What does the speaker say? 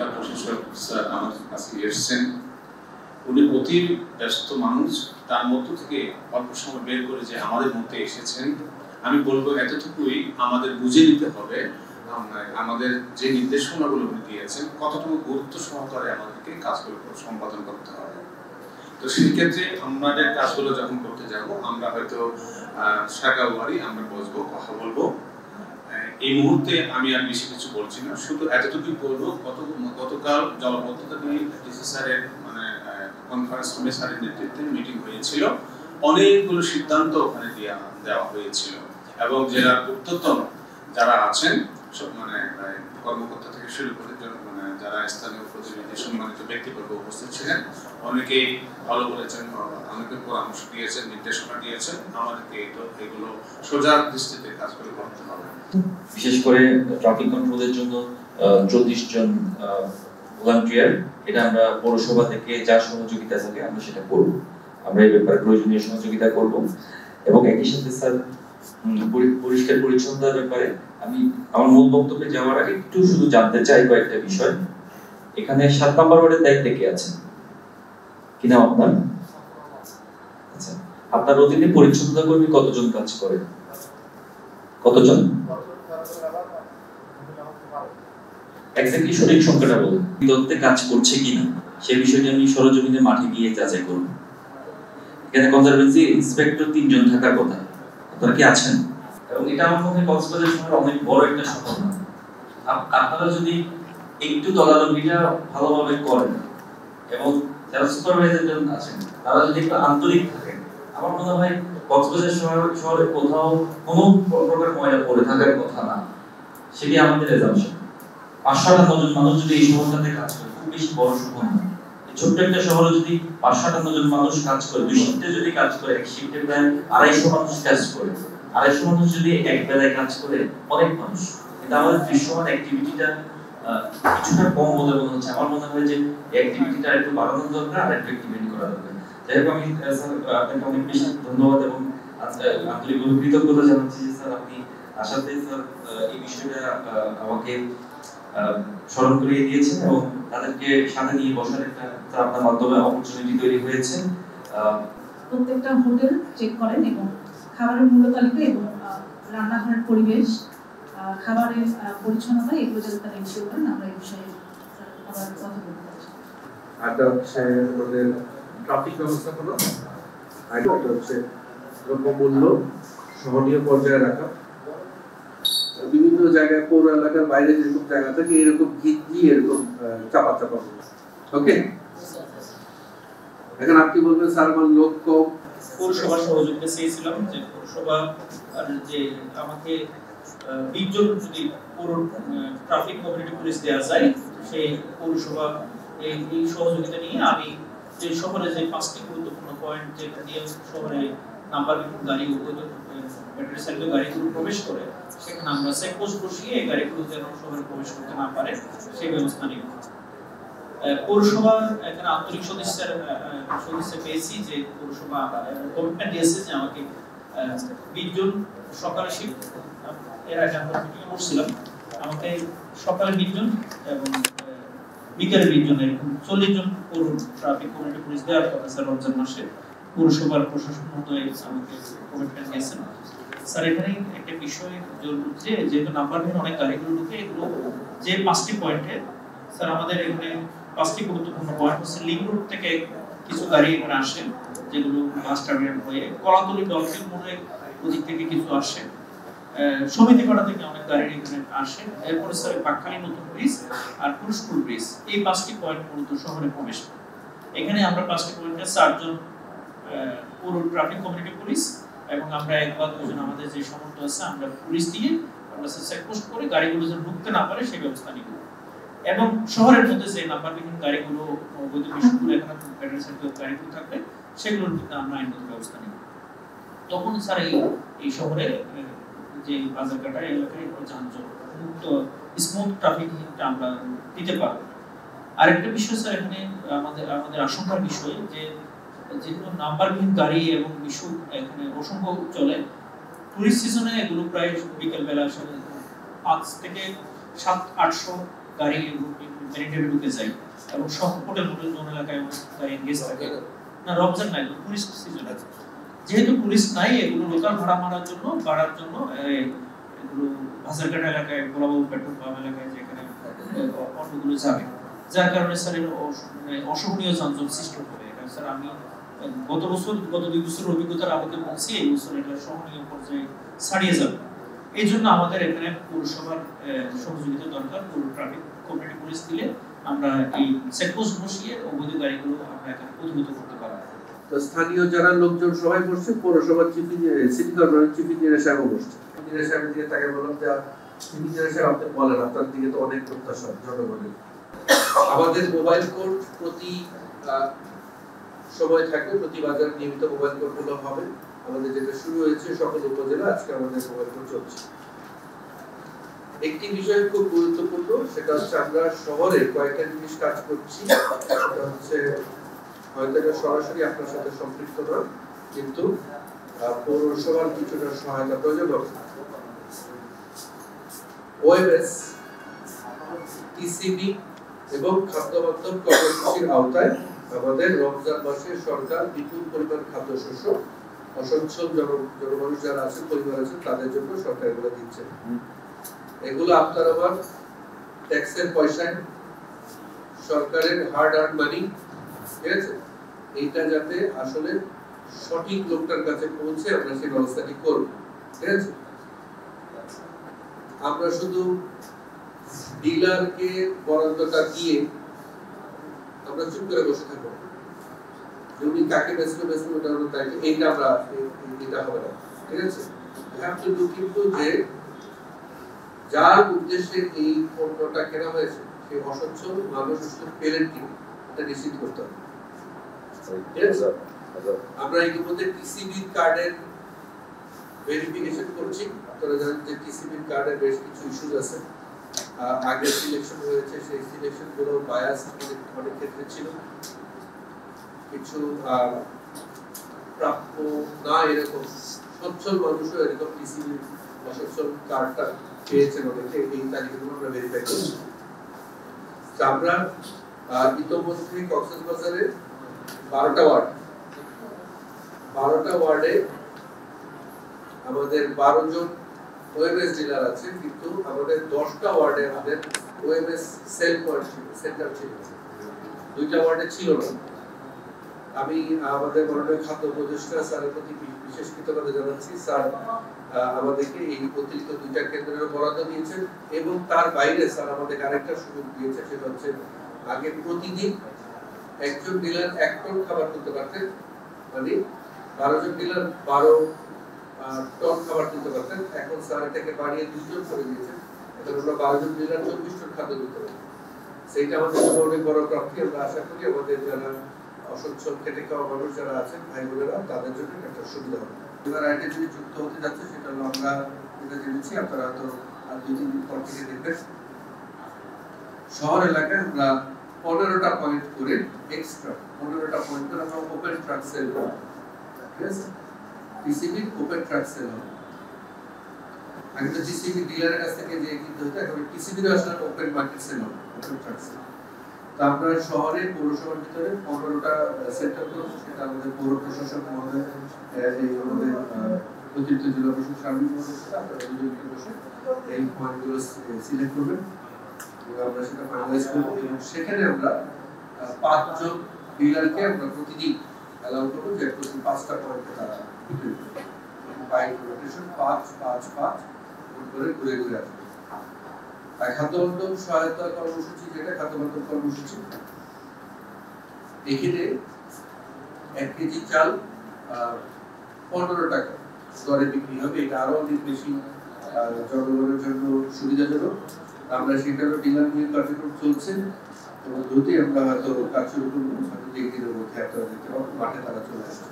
জেলা প্রশাসক স্যার আমার কাছে এসেছেন। উনি অতি ব্যস্ত মানুষ, তার মধ্য থেকে অল্প সময় বের করে যে আমাদের মধ্যে এসেছেন। আমি বলবো এতটুকুই আমাদের বুঝে নিতে হবে আমাদের যে নির্দেশনাগুলো উনি দিয়েছেন কতটুকু গুরুত্ব সহকারে আমাদেরকে কাজগুলো সম্পাদন করতে হবে। তো সেই ক্ষেত্রে আমাদের কাজগুলো যখন করতে যাব আমরা হয়তো শাখাবাড়ি আমরা বসবো, কথা বলবো। এই মুহূর্তে আমি আর বেশি কিছু বলছি না, শুধু এতটুকুই বলবো গতকাল জলবদ্ধতা নিয়ে ডিসি স্যারের কনফারেন্স রুমে স্যারের নেতৃত্বে মিটিং হয়েছিল। অনেকগুলো সিদ্ধান্ত ওখানে দেওয়া হয়েছিল এবং জেলার উত্তরতন যারা আছেন কর্মকর্তা থেকে শুরু করে যারা স্থানীয় প্রতিনিধি সম্মানিত ব্যক্তিবর্গ উপস্থিত ছিলেন, অনেকেই ভালো বলেছেন, অনেকে পরামর্শ দিয়েছেন, নির্দেশনা দিয়েছেন। আমাদেরকে এগুলো সোজা দৃষ্টিতে কাজগুলো করতে হবে। বিশেষ করে ট্রাফিক কন্ট্রোলের জন্য 34 জন ভলান্টিয়ার, এটা আমরা পৌরসভা থেকে যা সহযোগিতা থাকে আমরা সেটা করব। আমরা এই ব্যাপারে প্রয়োজনীয় সহযোগিতা করব এবং একই সাথে স্যার পরিষ্কার পরিচ্ছন্নতার ব্যাপারে আমি আমার মূল বক্তব্যে যাওয়ার আগে একটু শুধু জানতে চাই কয়েকটা বিষয়। এখানে 7 নম্বর ওয়ার্ডের দায়িত্বে কে আছেন কিনা আপনার? আচ্ছা, আপনার অধীনে পরিচ্ছন্নতা কর্মী কতজন কাজ করে? কতজন? এক্স্যাক্টলি সঠিক সংখ্যাটা বলুন। দত্তে কাজ করছে কিনা সেই বিষয়টি আমি সরজমিনে মাঠে গিয়ে যাচাই করব। এখানে কনজারভেন্সি ইন্সপেক্টর 3 জন থাকার কথা, আপনারা কি আছেন? এবং এটা আমার মনে হয় কক্সবাজার শহরে অনেক বড় একটা সম্ভাবনা। আপনারা যদি একটু তদারকিটা ভালোভাবে করেন এবং যারা সুপারভাইজার জন আছেন তারা যদি একটু আন্তরিক থাকেন, আমার মনে হয় কক্সবাজার শহরে কোথাও কোনো প্রকার ময়লা পড়ে থাকার কথা না। সেটি আমাদের এজাম্পশন। 558 জন মানুষ যদি এই শহরটাতে কাজ করে, খুব বেশি বড় শহর না, এই ছোট্ট একটা শহরে যদি 558 জন মানুষ কাজ করে, 2 শিফটে যদি কাজ করে, এক শিফটে প্রায় 250 মানুষ কাজ করে, 250 মানুষ যদি এক বেলায় কাজ করে, অনেক মানুষ। কিন্তু আমাদের দৃশ্যমান অ্যাক্টিভিটিটা কিছুটা কম বলে মনে হচ্ছে। আমার মনে হয় যে অ্যাক্টিভিটিটা একটু বাড়ানো দরকার আর একটু অ্যাক্টিভেট করা দরকার। যাই হোক, আমি স্যার আপনাকে অনেক বেশি ধন্যবাদ এবং আন্তরিকভাবে কৃতজ্ঞতা জানাচ্ছি যে স্যার আপনি আসাতে স্যার এই বিষয়টা আমাকে স্মরণ করিয়ে দিয়েছেন এবং তাদেরকে সাথে নিয়ে বসার একটা আপনার মাধ্যমে অপরচুনিটি তৈরি হয়েছে। প্রত্যেকটা হোটেল চেক করেন এবং খাবারের মূল্য তালিকা এবং রান্নাঘরের পরিবেশ, খাবারের পরিচ্ছন্নতা এগুলো যাতে তারা ইনশিওর করেন। আমরা এই বিষয়ে আবার কথা বলতে পারছি। আরেকটা হচ্ছে আমাদের ট্রাফিক ব্যবস্থাপনা, আরেকটা হচ্ছে দ্রব্যমূল্য সহনীয় পর্যায়ে রাখা। বিভিন্ন জায়গায় পৌর এলাকার বাইরে যেরকম জায়গা থাকে এরকম ঘিঞ্জি এরকম চাপা চাপা। ওকে, এখন আপনি বলবেন স্যার আমার লোক কম। পৌরসভা সহযোগিতা চেয়েছিলাম যে পৌরসভা যে আমাকে 20 জন যদি পৌর ট্রাফিক কমিউনিটি পুলিশ দেওয়া যায়, সেই পৌরসভা এই সহযোগিতা নিয়ে আমি যে শহরে যে 5টি গুরুত্বপূর্ণ পয়েন্ট যেটা দিয়ে শহরে নাম্বারবিহীন গাড়ি ব্যাটারি চালিত গাড়িগুলো প্রবেশ করে, সেখানে আমরা চেকপোস্ট বসিয়ে এই গাড়িগুলো যেন শহরে প্রবেশ করতে না পারে সেই ব্যবস্থা নিব। পৌরসভা এখানে আন্তরিক সদস্য পেয়েছি যে পৌরসভা কমিটমেন্ট দিয়েছে যে আমাকে 20 জন সকালে শিফট, এর আগে আমরা মিটিং করছিলাম, আমাকে সকালে 20 জন এবং বিকেলে 20 জন, এরকম 40 জন পৌর ট্রাফিক কমিউনিটি পুলিশ দেওয়ার কথা স্যার রমজান মাসে পৌরসভার প্রশাসন মহোদয় আমাকে কমিটমেন্ট দিয়েছেন। স্যার এখানে একটা বিষয় যে যেহেতু নাম্বারবিহীন অনেক গাড়িগুলো ঢুকে, এগুলো যে 5টি পয়েন্টে স্যার আমাদের এখানে 5টি গুরুত্বপূর্ণ পয়েন্ট হচ্ছে লিঙ্ক রোড থেকে কিছু গাড়ি এখানে আসে যেগুলো বাস টার্মিনাল হয়ে কলাতলি ডলফিন মোড়ে ওদিক থেকে কিছু আসে, সমিতিপাড়া থেকে অনেক গাড়ি এখানে আসে, এরপরে স্যার পাকখালী নতুন ব্রিজ আর পুরস্কুল ব্রিজ, এই 5টি পয়েন্ট মূলত শহরে প্রবেশ করে। এখানে আমরা 5টি পয়েন্টে 4 জন পুরো ট্রাফিক কমিউনিটি পুলিশ এবং আমরা একবার দুজন আমাদের যে সমর্থ আছে আমরা পুলিশ দিয়ে আমরা চেকপোস্ট করে গাড়িগুলো যেন ঢুকতে না পারে সেই ব্যবস্থা নিব। এবং শহরের মধ্যে যে নাম্বারবিহীন গাড়িগুলো অবৈধ বিষয়গুলো এখানে ব্যাটারি চালিত গাড়িগুলো থাকবে সেগুলোর ভিত্তিতে আমরা আইনগত ব্যবস্থা নিব। তখন স্যার এই শহরে যে বাজারঘাটা এলাকায় যানজট মুক্ত স্মুথ ট্রাফিকটা আমরা দিতে পারবো। আরেকটা বিষয় স্যার এখানে আমাদের আশঙ্কার বিষয় যে যেগুলো নাম্বারবিহীন গাড়ি এবং ইস্যু এখানে অসংখ্য চলে, টুরিস্ট সিজনে এগুলো প্রায় বিকেল বেলা 5 থেকে 700-800 গাড়ি মেরিন ঢুকে যায় এবং সব হোটেল জোন এলাকায় গাড়ি এনগেজ থাকে না। রমজান নাই, টুরিস্ট সিজন আছে, যেহেতু টুরিস্ট নাই এগুলো লোকাল ভাড়ার জন্য এগুলো হাজারঘাট এলাকায়, গোলাবাবু পেট্রোল পাম্প এলাকায় যেখানে অটোগুলো যাবে, যার কারণে স্যার অসহনীয় যানজট সৃষ্টি হবে। এটা স্যার আমি গত 2 বছরের অভিজ্ঞতার আলোকে বলছি, এই বছর এটা সহনীয় পর্যায়ে ছাড়িয়ে যাবে। এই জন্য আমাদের এখানে পৌরসভার সহযোগিতা দরকার। পৌর ট্রাফিক কমিউনিটি পুলিশ দিলে আমরা এই চেকপোস্ট বসিয়ে অবৈধ গাড়িগুলো আমরা এখানে প্রতিহত করতে পারবো। তো স্থানীয় যারা লোকজন সবাই বসছে, পৌরসভার chief engineer, city corporation chief engineer সাহেবও বসছে। ইঞ্জিনিয়ার সাহেবের দিকে তাকে বললাম যে চিফ ইঞ্জিনিয়ার সাহেব আপনি বলেন, আপনার দিকে তো অনেক প্রত্যাশা জনগণের। আমাদের মোবাইল কোর্ট প্রতি সময় থাকবে, প্রতি বাজারে নিয়মিত মোবাইল কোর্ট গুলো হবে। আমাদের যেটা শুরু হয়েছে সকল উপজেলা, আজকে আমাদের মোবাইল কোর্ট চলছে। একটি বিষয় খুব গুরুত্বপূর্ণ, সেটা হচ্ছে আমরা শহরে কয়েকটা জিনিস কাজ করছি। সেটা হচ্ছে হয়তো এটা সরাসরি আপনার সাথে সম্পৃক্ত নয়, কিন্তু পৌরসভার কিছুটা সহায়তা প্রয়োজন হবে। ওএমএস, টিসিবি এবং খাদ্য বন্টন কর্মসূচির আওতায় আমাদের রমজান মাসে সরকার বিপুল পরিমাণ খাদ্যশস্য অসচ্ছল জনমানুষ যারা আছে, পরিবার আছে, তাদের জন্য সরকার এগুলো দিচ্ছে। এগুলো আপনার আমার ট্যাক্সের পয়সায়, সরকারের হার্ড আর্ন মানি, ঠিক আছে, এইটা যাতে আসলে সঠিক লোকটার কাছে পৌঁছে আমরা সেই ব্যবস্থাটি করব, ঠিক আছে। আমরা শুধু ডিলারকে বরাদ্দটা দিয়ে আমরা চুপ করে বসে থাকবো, উনি কাকে বেচবে ওটা হলো তাই, এইটা আমরা এটা হবে না, ঠিক আছে। কিন্তু যে যার উদ্দেশ্যে এই পণ্যটা কেনা হয়েছে সেই অসচ্ছল মানুষ আসলে পেলেন কি এটা নিশ্চিত করতে হবে। আমরা ইতিমধ্যে টিসিবি কার্ডের ভেরিফিকেশন করছি। আপনারা জানেন যে টিসিবি কার্ডের বেশ কিছু ইস্যুস আছে। আগে সিলেকশন হয়েছে, সেই সিলেকশন গুলো বায়াস অনেক ক্ষেত্রে ছিল, কিছু প্রাপ্য না এরকম সচ্ছল মানুষও এরকম টিসিবি অসচ্ছল কার্ডটা পেয়েছেন অনেকে। এই তালিকাগুলো আমরা ভেরিফাই করছি। আমরা ইতিমধ্যে কক্সবাজারে 12টা ওয়ার্ডে আমাদের 12 জন ওএমএস ডিলার আছে, কিন্তু আমাদের 10টা ওয়ার্ডে আমাদের ওএমএস সেল পয়েন্ট ছিল, সেন্টার ছিল, 2টা ওয়ার্ডে ছিল না। আমি আমাদের মাননীয় খাদ্য উপদেষ্টা স্যারের প্রতি বিশেষ কৃতজ্ঞতা জানাচ্ছি। স্যার আমাদেরকে এই অতিরিক্ত 2টা কেন্দ্রের বরাদ্দ দিয়েছেন এবং তার বাইরে স্যার আমাদের আরেকটা সুযোগ দিয়েছে, সেটা হচ্ছে আগে প্রতিদিন একজন ডিলার 1 টন খাবার তুলতে পারতেন, মানে 12 জন ডিলার 12 টন খাবার তুলতে পারতেন। এখন স্যার এটাকে বাড়িয়ে 2 জন করে দিয়েছেন, এখন আমরা 12 জন ডিলার 24 টন খাদ্য তুলতে পারি। সেইটা আমাদের জন্য অনেক বড় প্রাপ্তি। আমরা আশা করি আমাদের যারা অসচ্ছল খেটে খাওয়া মানুষ যারা আছেন, ভাই বোনেরা, তাদের জন্য একটা সুবিধা হবে। এবার আরেকটা যদি যুক্ত হতে যাচ্ছে, সেটা হলো আমরা যেটা জেনেছি, আপনারা তো আর 2-3 দিন পর থেকে দেখবেন শহর এলাকায় আমরা 15টা পয়েন্ট করে এক্সট্রা 15টা পয়েন্ট করে আমরা ওপেন ট্রাক সেল করব, ঠিক আছে। টিসিবি ওপেন ট্রাক সেল হবে। আগে তো টিসিবি ডিলারের কাছ থেকে যে কিনতে হতো, এখন টিসিবি এর আসলে ওপেন মার্কেট সেল হবে, ওপেন ট্রাক সেল। তো আমরা শহরে পৌরসভার ভিতরে 15টা সেন্টার করব। সেটা আমাদের পৌর প্রশাসক মহোদয়, এই আমাদের অতিরিক্ত জেলা প্রশাসক সার্বিক মহোদয়, আপনারা দুজনকে বসে এই পয়েন্টগুলো সিলেক্ট করবেন এবং আমরা সেটা ফাইনালাইজ করব। এবং সেখানে আমরা 5 জন ডিলারকে আমরা প্রতিদিন অ্যালাউ করব যে প্রতি 5টা পয়েন্টে তারা বিক্রি করবে। বাই রোটেশন 5-5-5 করে ঘুরে ঘুরে আসবে। খাদ্য বন্টন সহায়তা কর্মসূচি, যেটা খাদ্য বন্টন কর্মসূচি, এখানে 1 কেজি চাল 15 টাকা দরে বিক্রি হবে। এটা আরো অনেক বেশি জনগণের জন্য সুবিধাজনক। আমরা সেটারও ডিলার নিয়ে কার্যক্রম চলছে এবং দ্রুতই আমরা হয়তো কাজ শুরু করবো। হয়তো 1 দিনের মধ্যে আপনারা দেখতে পাবেন মাঠে তারা চলে আসবে।